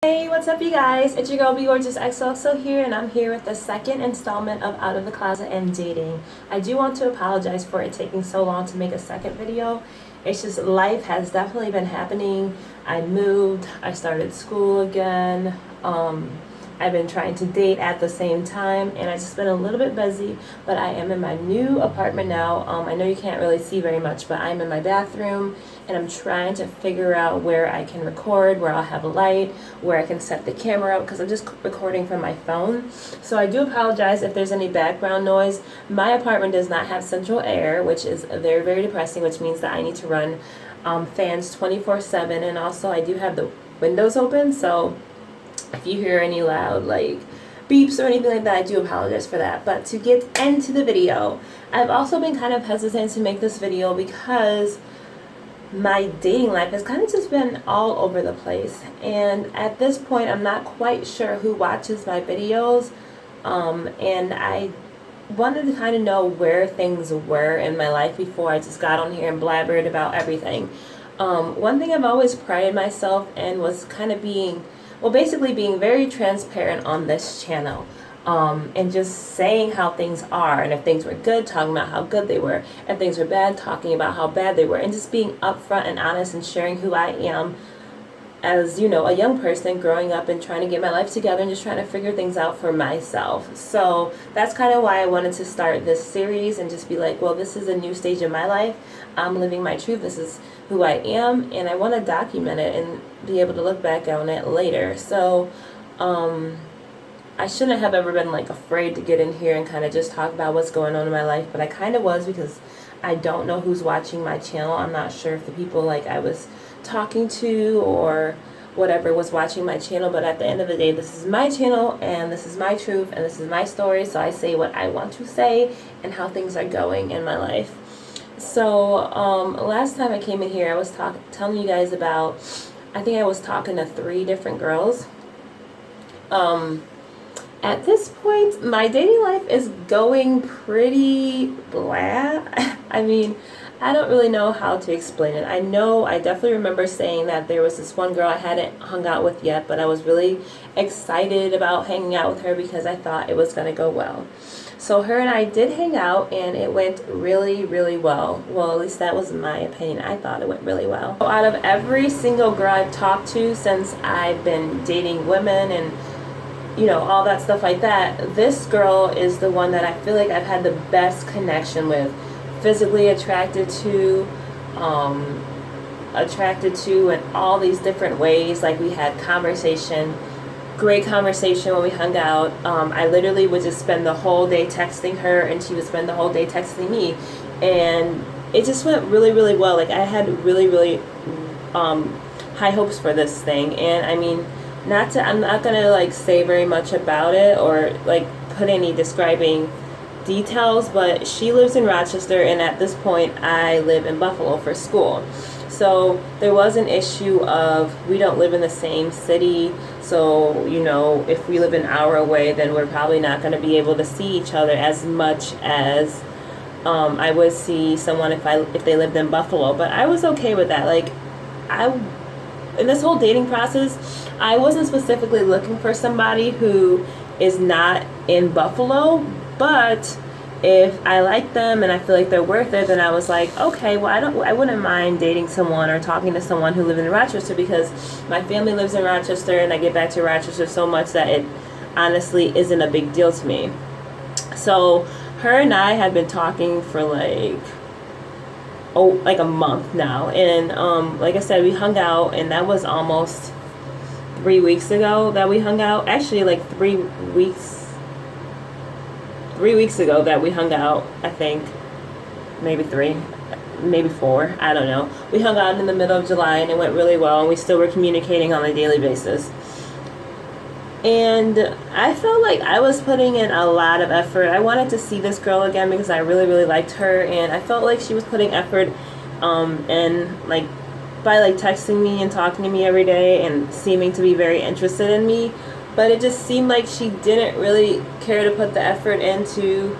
Hey, what's up you guys? It's your girl Be Gorgeous XOXO here, and I'm here with the second installment of Out of the Closet and Dating. I do want to apologize for it taking so long to make a second video. It's just life has definitely been happening. I moved, I started school again, I've been trying to date at the same time, and I've just been a little bit busy, but I am in my new apartment now. I know you can't really see very much, but I'm in my bathroom, and I'm trying to figure out where I can record, where I'll have a light, where I can set the camera up, because I'm just recording from my phone. So I do apologize if there's any background noise. My apartment does not have central air, which is very, very depressing, which means that I need to run fans 24/7, and also I do have the windows open, so if you hear any loud like beeps or anything like that, I do apologize for that. But to get into the video, I've also been kind of hesitant to make this video because my dating life has kind of just been all over the place, and at this point I'm not quite sure who watches my videos, and I wanted to kind of know where things were in my life before I just got on here and blabbered about everything. One thing I've always prided myself in was kind of basically being very transparent on this channel, and just saying how things are, and if things were good, talking about how good they were, if things were bad, talking about how bad they were, and just being upfront and honest and sharing who I am as, you know, a young person growing up and trying to get my life together and just trying to figure things out for myself. So that's kind of why I wanted to start this series and just be like, well, this is a new stage in my life. I'm living my truth. This is who I am, and I want to document it and be able to look back on it later. So I shouldn't have ever been like afraid to get in here and kind of just talk about what's going on in my life, but I kind of was, because I don't know who's watching my channel. I'm not sure if the people like I was talking to or whatever was watching my channel, but at the end of the day, this is my channel and this is my truth and this is my story, so I say what I want to say and how things are going in my life. So last time I came in here, I was telling you guys about, I think I was talking to 3 different girls. At this point, my dating life is going pretty blah. I mean, I don't really know how to explain it. I know I definitely remember saying that there was this one girl I hadn't hung out with yet, but I was really excited about hanging out with her because I thought it was going to go well. So her and I did hang out, and it went really, really well. Well, at least that was my opinion. I thought it went really well. So out of every single girl I've talked to since I've been dating women and, you know, all that stuff like that, this girl is the one that I feel like I've had the best connection with. Physically attracted to in all these different ways. Like, we had great conversation when we hung out. I literally would just spend the whole day texting her, and she would spend the whole day texting me, and it just went really, really well. Like, I had really, really high hopes for this thing, and I mean, I'm not gonna like say very much about it or like put any describing details, but she lives in Rochester, and at this point I live in Buffalo for school. So there was an issue of, we don't live in the same city, so, you know, if we live an hour away, then we're probably not going to be able to see each other as much as I would see someone if they lived in Buffalo. But I was okay with that. Like, in this whole dating process, I wasn't specifically looking for somebody who is not in Buffalo, but if I like them and I feel like they're worth it, then I was like, okay, well, I wouldn't mind dating someone or talking to someone who lives in Rochester, because my family lives in Rochester and I get back to Rochester so much that it honestly isn't a big deal to me. So her and I had been talking for like a month now, and like I said, we hung out, and that was almost 3 weeks ago that we hung out. Actually, like 3 weeks ago that we hung out, I think. Maybe 3, maybe 4, I don't know. We hung out in the middle of July, and it went really well, and we still were communicating on a daily basis. And I felt like I was putting in a lot of effort. I wanted to see this girl again because I really, really liked her, and I felt like she was putting effort and like by like texting me and talking to me every day and seeming to be very interested in me. But it just seemed like she didn't really care to put the effort in to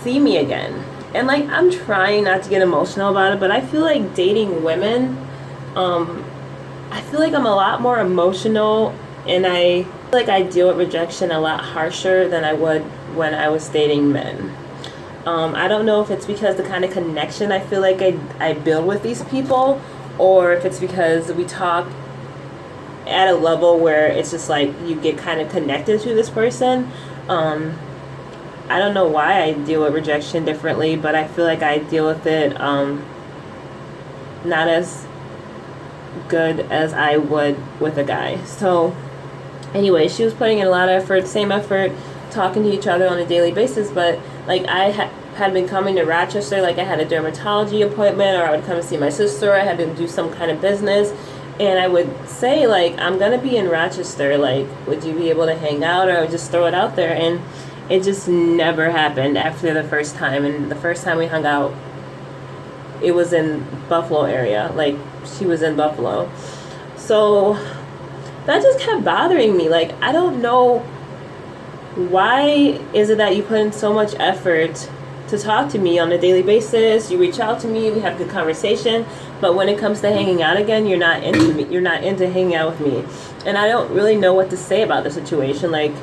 see me again. And like, I'm trying not to get emotional about it, but I feel like dating women I feel like I'm a lot more emotional, and I feel like I deal with rejection a lot harsher than I would when I was dating men. I don't know if it's because the kind of connection I feel like I build with these people, or if it's because we talk at a level where it's just like you get kind of connected to this person. I don't know why I deal with rejection differently, but I feel like I deal with it not as good as I would with a guy. So anyway, she was putting in a lot of effort, same effort, talking to each other on a daily basis, but like I had been coming to Rochester, like I had a dermatology appointment, or I would come and see my sister, I had to do some kind of business, and I would say like, I'm gonna be in Rochester, like would you be able to hang out, or I would just throw it out there, and it just never happened after the first time. And the first time we hung out, it was in Buffalo area, like she was in Buffalo. So that just kept bothering me. Like, I don't know, why is it that you put in so much effort to talk to me on a daily basis, you reach out to me, we have good conversation, but when it comes to hanging out again, you're not into me, you're not into hanging out with me. And I don't really know what to say about the situation. Like,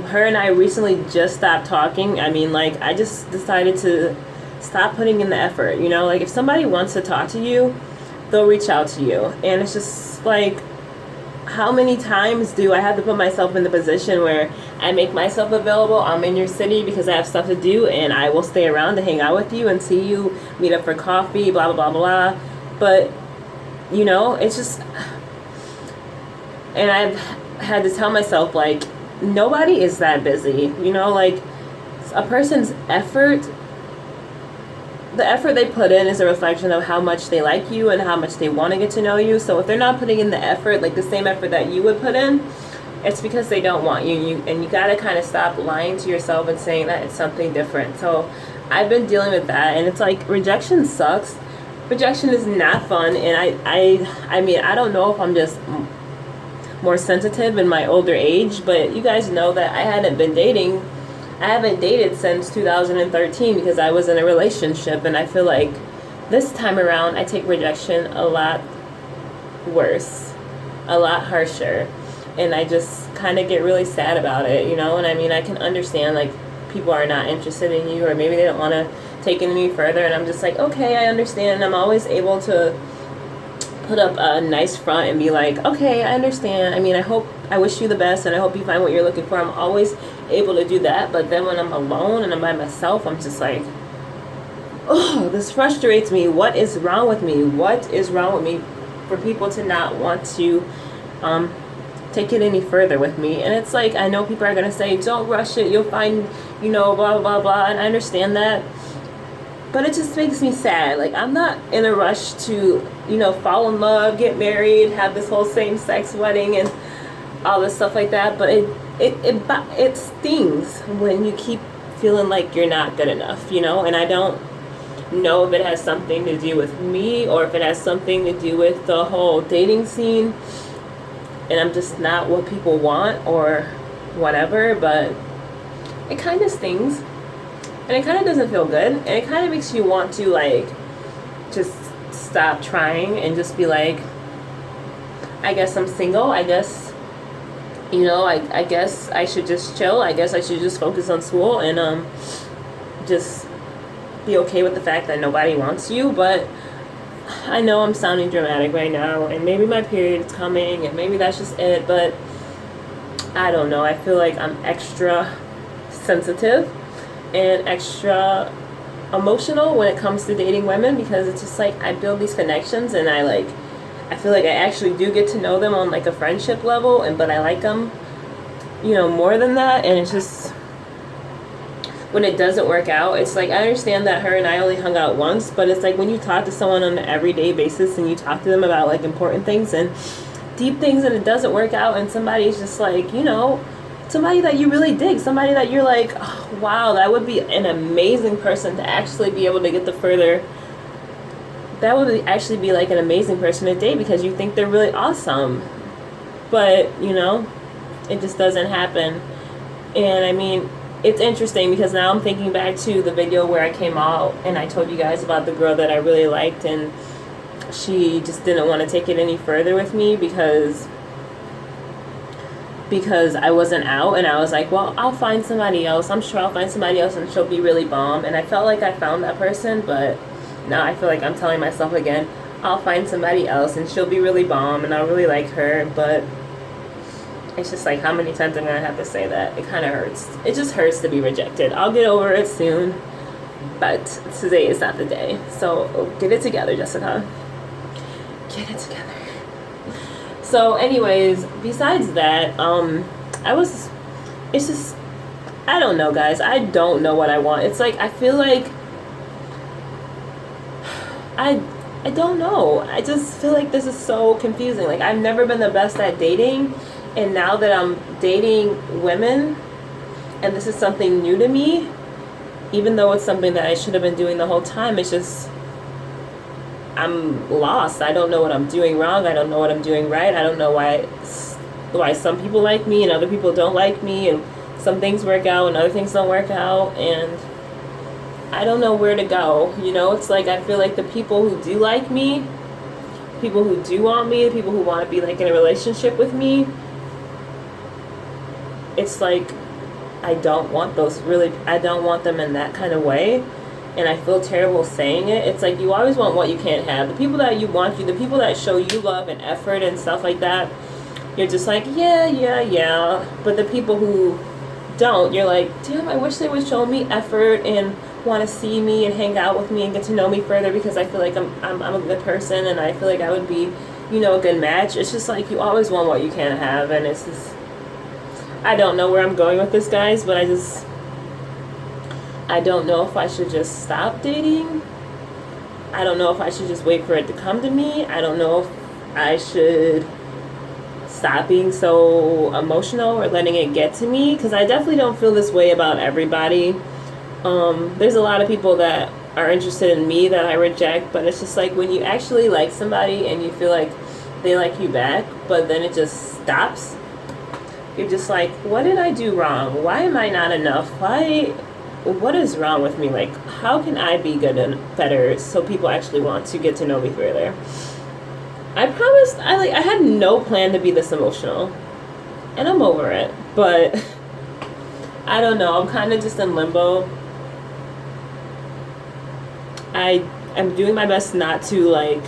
her and I recently just stopped talking. I mean, like, I just decided to stop putting in the effort, you know? Like, if somebody wants to talk to you, they'll reach out to you. And it's just like, how many times do I have to put myself in the position where I make myself available? I'm in your city because I have stuff to do, and I will stay around to hang out with you and see you, meet up for coffee, blah, blah, blah, blah. But, you know, it's just, and I've had to tell myself, like, nobody is that busy, you know? Like, a person's effort, the effort they put in is a reflection of how much they like you and how much they want to get to know you. So if they're not putting in the effort, like the same effort that you would put in, it's because they don't want you. And you got to kind of stop lying to yourself and saying that it's something different. So I've been dealing with that, and it's like, rejection sucks. Rejection is not fun. And I mean, I don't know if I'm just more sensitive in my older age, but you guys know that I haven't dated since 2013 because I was in a relationship, and I feel like this time around I take rejection a lot worse, a lot harsher, and I just kind of get really sad about it, you know? And I mean, I can understand, like, people are not interested in you, or maybe they don't want to take it any further, and I'm just like, okay, I understand. I'm always able to put up a nice front and be like, okay, I understand. I mean, I wish you the best, and I hope you find what you're looking for. I'm always able to do that. But then when I'm alone and I'm by myself, I'm just like, oh, this frustrates me. What is wrong with me? What is wrong with me for people to not want to take it any further with me? And it's like, I know people are going to say, don't rush it, you'll find, you know, blah, blah, blah, blah. And I understand that. But it just makes me sad. Like, I'm not in a rush to, you know, fall in love, get married, have this whole same-sex wedding and all this stuff like that. But it stings when you keep feeling like you're not good enough, you know? And I don't know if it has something to do with me, or if it has something to do with the whole dating scene, and I'm just not what people want or whatever. But it kind of stings. And it kind of doesn't feel good. And it kind of makes you want to, like, just stop trying and just be like, I guess I'm single. I guess, you know, I guess I should just chill. I guess I should just focus on school and just be okay with the fact that nobody wants you. But I know I'm sounding dramatic right now, and maybe my period is coming, and maybe that's just it. But I don't know. I feel like I'm extra sensitive and extra emotional when it comes to dating women, because it's just like, I build these connections, and I feel like I actually do get to know them on like a friendship level, and but I like them, you know, more than that. And it's just, when it doesn't work out, it's like, I understand that her and I only hung out once, but it's like, when you talk to someone on an everyday basis and you talk to them about like important things and deep things, and it doesn't work out, and somebody's just like, you know, somebody that you really dig, somebody that you're like, oh, wow, that would be an amazing person to actually be able to get the further, that would actually be like an amazing person to date, because you think they're really awesome. But, you know, it just doesn't happen. And I mean, it's interesting because now I'm thinking back to the video where I came out and I told you guys about the girl that I really liked, and she just didn't want to take it any further with me because I wasn't out, and I was like, well, I'll find somebody else. I'm sure I'll find somebody else and she'll be really bomb. And I felt like I found that person, but now I feel like I'm telling myself again, I'll find somebody else and she'll be really bomb and I'll really like her. But it's just like, how many times I'm gonna have to say that? It kind of hurts. It just hurts to be rejected. I'll get over it soon, but today is not the day. So get it together, Jessica. Get it together. So anyways, besides that, it's just, I don't know, guys. I don't know what I want. It's like, I feel like, I don't know. I just feel like this is so confusing. Like, I've never been the best at dating, and now that I'm dating women, and this is something new to me, even though it's something that I should have been doing the whole time, it's just, I'm lost. I don't know what I'm doing wrong. I don't know what I'm doing right. I don't know why some people like me and other people don't like me, and some things work out and other things don't work out, and I don't know where to go. You know, it's like, I feel like the people who do like me, people who do want me, people who want to be like in a relationship with me, it's like, I don't want them in that kind of way. And I feel terrible saying it. It's like, you always want what you can't have. The people that you want, the people that show you love and effort and stuff like that, you're just like, yeah. But the people who don't, you're like, damn, I wish they would show me effort and want to see me and hang out with me and get to know me further, because I feel like I'm a good person and I feel like I would be, you know, a good match. It's just like, you always want what you can't have. And it's just, I don't know where I'm going with this, guys, but I don't know if I should just stop dating. I don't know if I should just wait for it to come to me. I don't know if I should stop being so emotional or letting it get to me, because I definitely don't feel this way about everybody. There's a lot of people that are interested in me that I reject, but it's just like, when you actually like somebody and you feel like they like you back, but then it just stops, you're just like, what did I do wrong? Why am I not enough? What is wrong with me? Like, how can I be good and better so people actually want to get to know me further? I promised, I had no plan to be this emotional, and I'm over it, but I don't know, I'm kind of just in limbo. I'm doing my best not to like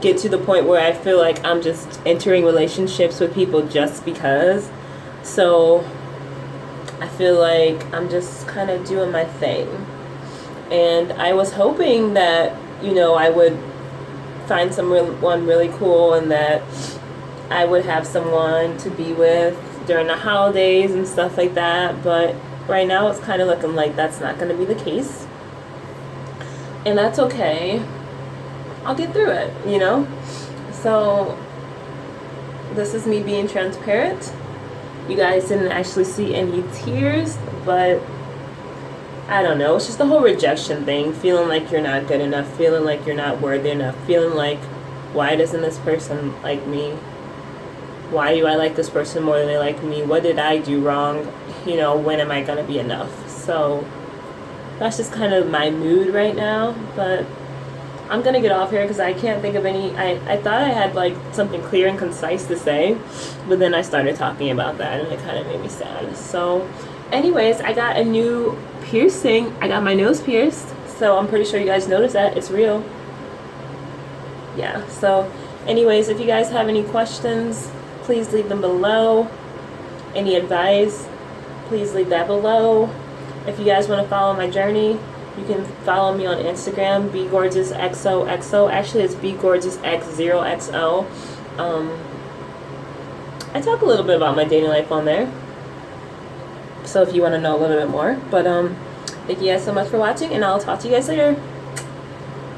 get to the point where I feel like I'm just entering relationships with people just because. So I feel like I'm just kind of doing my thing, and I was hoping that, you know, I would find someone really cool and that I would have someone to be with during the holidays and stuff like that, but right now it's kind of looking like that's not going to be the case, and that's okay. I'll get through it, you know? So this is me being transparent. You guys didn't actually see any tears, but I don't know. It's just the whole rejection thing. Feeling like you're not good enough. Feeling like you're not worthy enough. Feeling like, why doesn't this person like me? Why do I like this person more than they like me? What did I do wrong? You know, when am I going to be enough? So that's just kind of my mood right now. But I'm going to get off here because I can't think of any. I thought I had like something clear and concise to say, but then I started talking about that and it kind of made me sad. So anyways, I got a new piercing. I got my nose pierced, so I'm pretty sure you guys noticed that. It's real. Yeah, so anyways, if you guys have any questions, please leave them below. Any advice, please leave that below. If you guys want to follow my journey, you can follow me on Instagram, BGorgeousXOXO. Actually, it's BGorgeousX0XO. I talk a little bit about my dating life on there, so if you want to know a little bit more. But thank you guys so much for watching, and I'll talk to you guys later.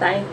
Bye.